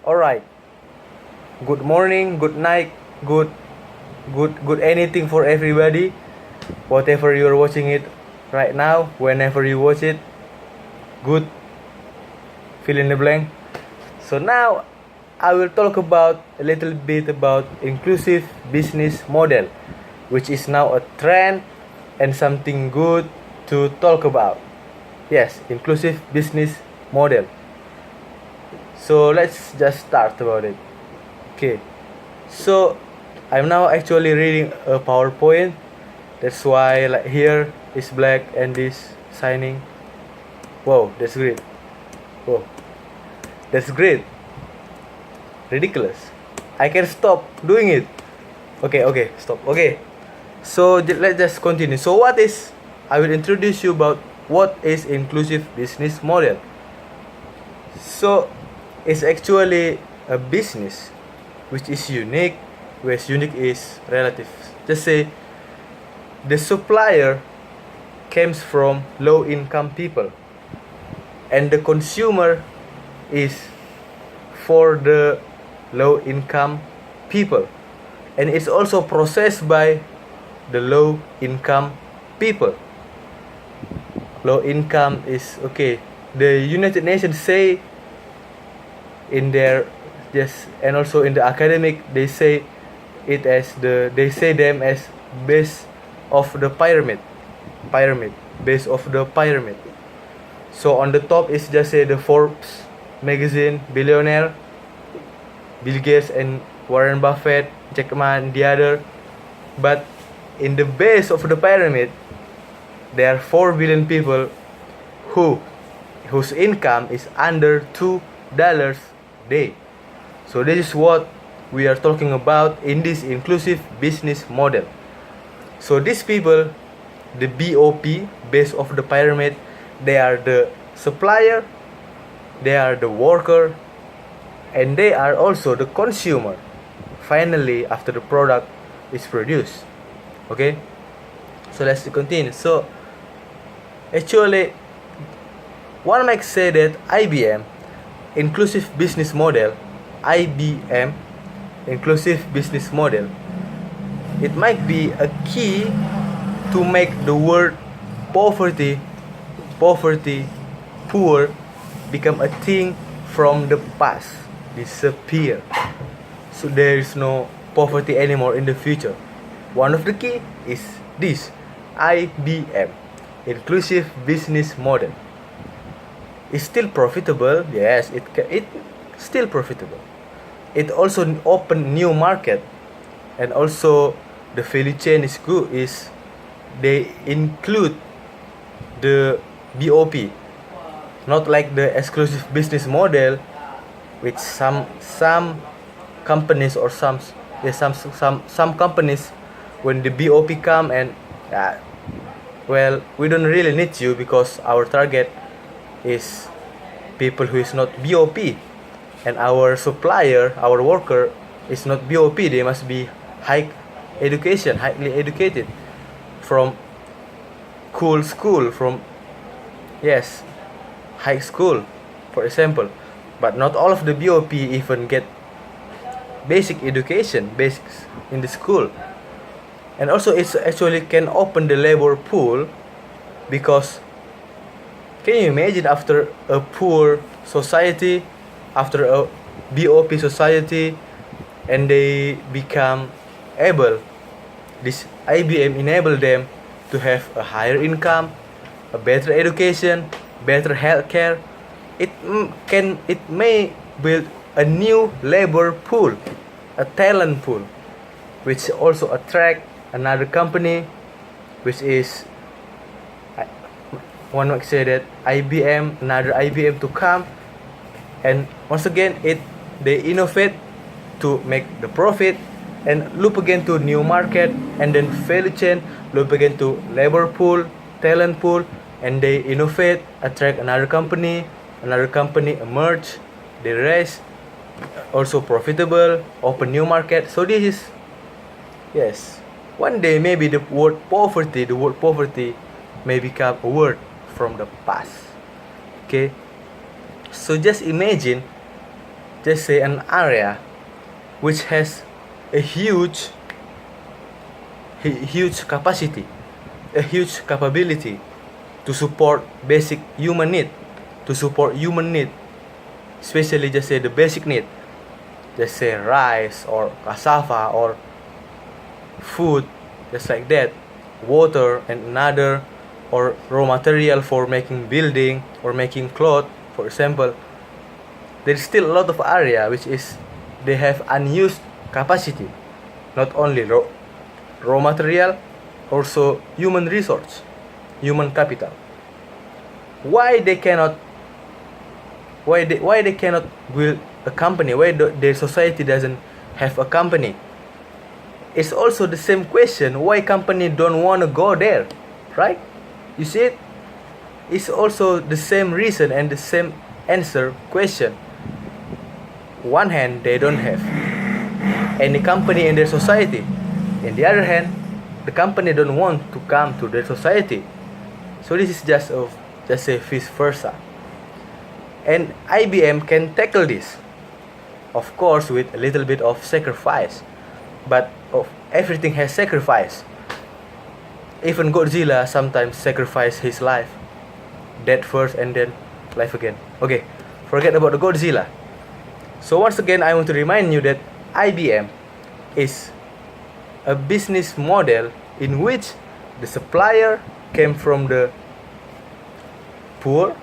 Alright, good morning, good night, good anything for everybody. Whatever you're watching it right now, whenever you watch it, good, fill in the blank. So now I will talk about a little bit about inclusive business model, which is now a trend and something good to talk about. Yes, inclusive business model. So let's just start about it. Okay, so I'm now actually reading a PowerPoint. That's why like here is black and this signing. Wow, that's great. Whoa, that's great. Ridiculous. I can stop doing it. Okay, stop. Okay, so let's just continue. So what is? I will introduce you about what is inclusive business model. So it's actually a business which is unique, whereas unique is relative. Just say the supplier comes from low income people and the consumer is for the low income people, and it's also processed by the low income people. Low income is okay. The United Nations say in their yes, and also in the academic they say it as they say them as base of the pyramid, base of the pyramid. So on the top is just say the Forbes magazine billionaire, Bill Gates and Warren Buffett, Jack Ma and the other. But in the base of the pyramid there are 4 billion people whose income is under $2 day. So this is what we are talking about in this inclusive business model. So these people, the BOP, base of the pyramid, they are the supplier, they are the worker, and they are also the consumer. Finally, after the product is produced. Okay, so let's continue. So actually, one might say that IBM, inclusive business model, IBM, inclusive business model, it might be a key to make the word poverty, poor, become a thing from the past, disappear. So there is no poverty anymore in the future. One of the key is this IBM, inclusive business model. It's still profitable. Yes, it still profitable. It also open new market, and also the value chain is good. Is they include the BOP, not like the exclusive business model, which some companies or some companies, when the BOP come and well, we don't really need you because our target is people who is not BOP, and our supplier, our worker is not BOP. They must be highly educated from cool school, from yes, high school, for example. But not all of the BOP even get basic education, basics in the school. And also it's actually can open the labor pool, because can you imagine after a poor society, after a BOP society, and they become able, this IBM enable them to have a higher income, a better education, better healthcare. It may build a new labor pool, a talent pool, which also attract another company, which is one might say that IBM, another IBM to come, and once again they innovate to make the profit, and loop again to new market, and then value chain, loop again to labor pool, talent pool, and they innovate, attract another company emerge, they raise, also profitable, open new market. So this is, yes, one day maybe the word poverty may become a word from the past. Okay, so just imagine just say an area which has a huge capacity, a huge capability to support basic human need, especially just say the basic need, just say rice or cassava or food, just like that, water and another, or raw material for making building or making cloth, for example. There is still a lot of area which is they have unused capacity, not only raw material, also human resource, human capital. Why they cannot build a company? Why their society doesn't have a company? It's also the same question why company don't want to go there, right? You see it? It's also the same reason and the same answer question. One hand, they don't have any company in their society. In the other hand, the company don't want to come to their society. So this is just a vice versa. And IBM can tackle this, of course, with a little bit of sacrifice. But everything has sacrifice. Even Godzilla sometimes sacrifice his life. Death first and then life again. Okay, forget about the Godzilla. So once again, I want to remind you that IBM is a business model in which the supplier came from the poor,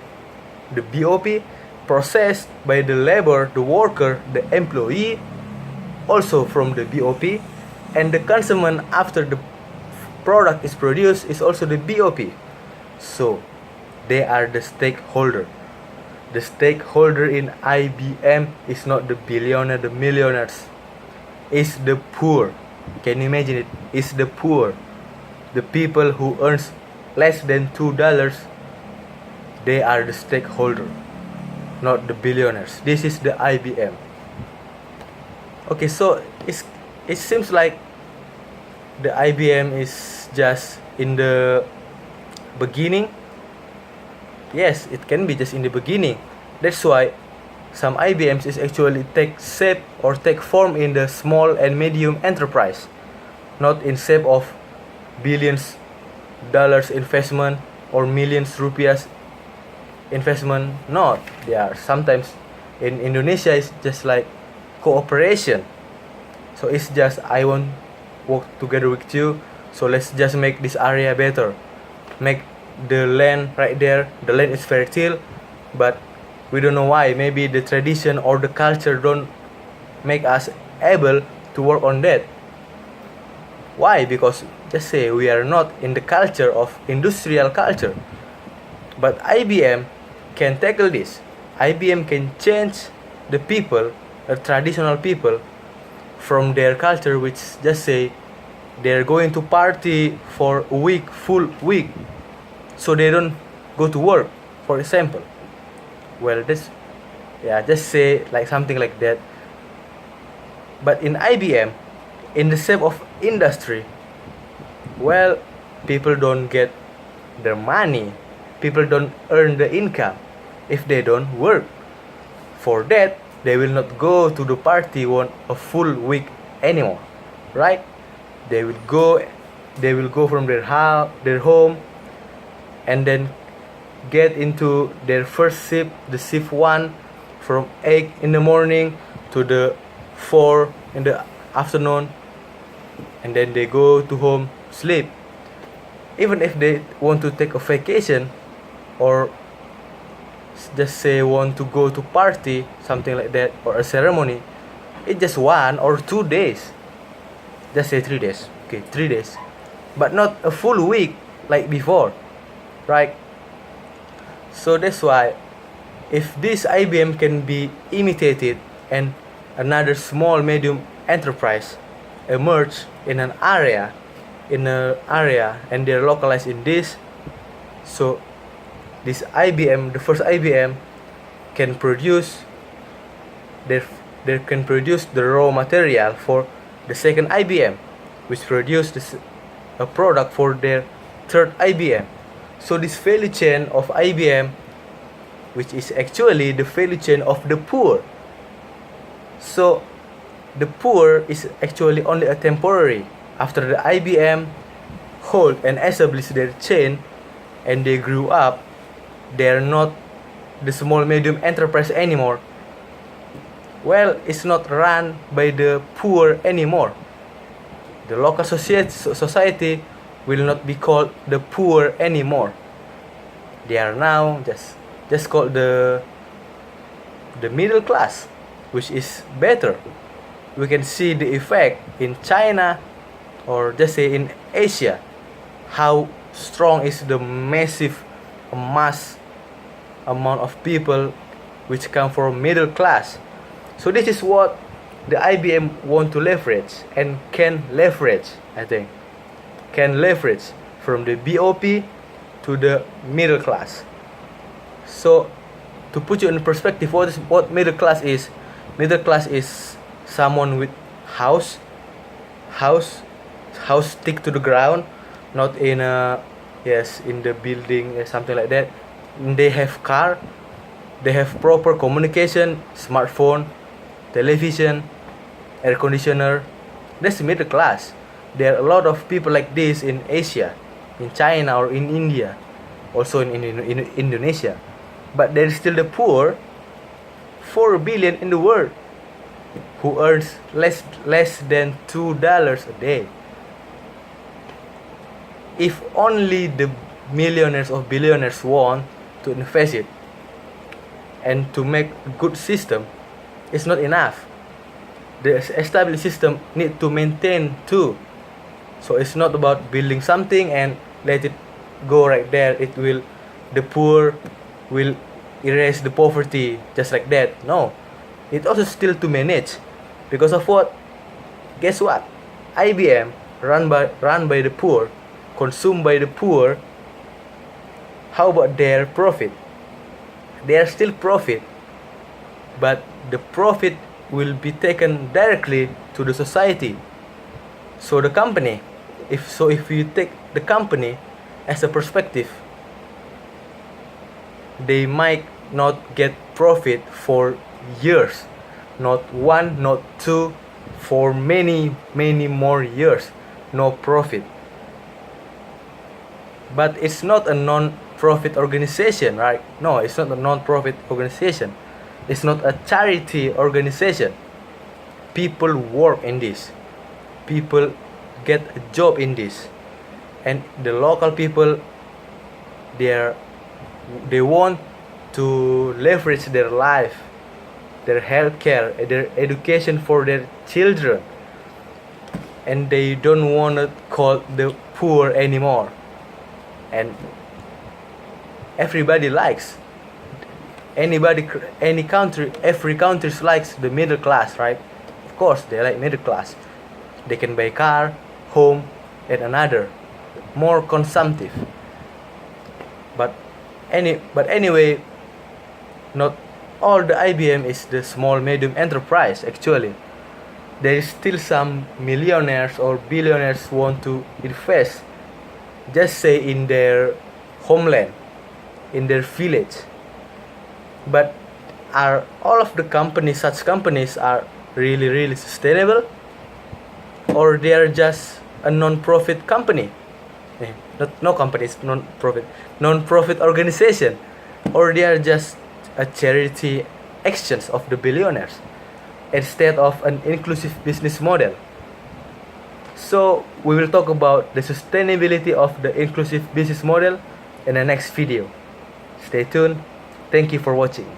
the BOP, processed by the labor, the worker, the employee, also from the BOP, and the consumer after the product is produced is also the BOP. So they are the stakeholder. The stakeholder in IBM is not the billionaire, the millionaires. It's the poor. Can you imagine it? It's the poor. The people who earns less than $2, they are the stakeholder, not the billionaires. This is the IBM. Okay, so it seems like the IBM is just in the beginning. Yes, it can be just in the beginning. That's why some IBMs is actually take shape or take form in the small and medium enterprise, not in shape of billions dollars investment or millions rupiahs investment. Not. They are sometimes in Indonesia it's just like cooperation. So it's just I want work together with you. So let's just make this area better. Make the land right there. The land is fertile, but we don't know why. Maybe the tradition or the culture don't make us able to work on that. Why? Because just say we are not in the culture of industrial culture. But IBM can tackle this. IBM can change the people, the traditional people, from their culture, which just say they're going to party for a week, full week, so they don't go to work, for example. Well, this, yeah, just say like something like that. But in IBM, in the shape of industry, well, people don't get their money. People don't earn the income if they don't work. For that, they will not go to the party on a full week anymore, right? They will go from their home, and then get into their first shift, the shift 1, from 8 in the morning to the 4 in the afternoon, and then they go to home, sleep. Even if they want to take a vacation or just say want to go to party, something like that, or a ceremony, it's just 1 or 2 days. Just say 3 days. Okay, 3 days. But not a full week like before, right? So that's why if this IBM can be imitated and another small medium enterprise emerge in an area, and they're localized in this, so this IBM, the first IBM, can produce they can produce the raw material for the second IBM, which produce a product for their third IBM. So this value chain of IBM, which is actually the value chain of the poor, So the poor is actually only a temporary. After the IBM hold and established their chain and they grew up, they're not the small medium enterprise anymore. Well, it's not run by the poor anymore. The local society will not be called the poor anymore. They are now just called the middle class, which is better. We can see the effect in China, or just say in Asia, how strong is the massive mass amount of people which come from middle class. So this is what the IBM want to leverage and can leverage, I think. Can leverage from the BOP to the middle class. So to put you in perspective, what middle class is? Middle class is someone with house stick to the ground, not in a in the building or something like that. They have car, they have proper communication, smartphone, television, air conditioner. That's middle class. There are a lot of people like this in Asia, in China or in India, also in Indonesia. But there is still the poor, 4 billion in the world, who earns less than $2 a day. If only the millionaires or billionaires want to invest it and to make a good system, it's not enough. The established system need to maintain too. So it's not about building something and let it go right there. The poor will erase the poverty just like that. No, it also still to manage. Because of what? Guess what? IBM run by the poor, consumed by the poor. How about their profit? They are still profit, but the profit will be taken directly to the society. So the company, if you take the company as a perspective, they might not get profit for years, not one, not two, for many more years, no profit. But it's not a non-profit organization, right? No, it's not a non-profit organization. It's not a charity organization. People work in this. People get a job in this. And the local people, they want to leverage their life, their healthcare, their education for their children. And they don't want to call the poor anymore. And everybody likes, any country, every country likes the middle class, right? Of course they like middle class. They can buy car, home, and another more consumptive. But anyway, not all the IBM is the small medium enterprise. Actually, there is still some millionaires or billionaires want to invest, just say in their homeland, in their village. But are all of the companies, such companies, are really sustainable, or they are just a non-profit company? No companies, non-profit organization, or they are just a charity actions of the billionaires instead of an inclusive business model. So we will talk about the sustainability of the inclusive business model in the next video. Stay tuned. Thank you for watching.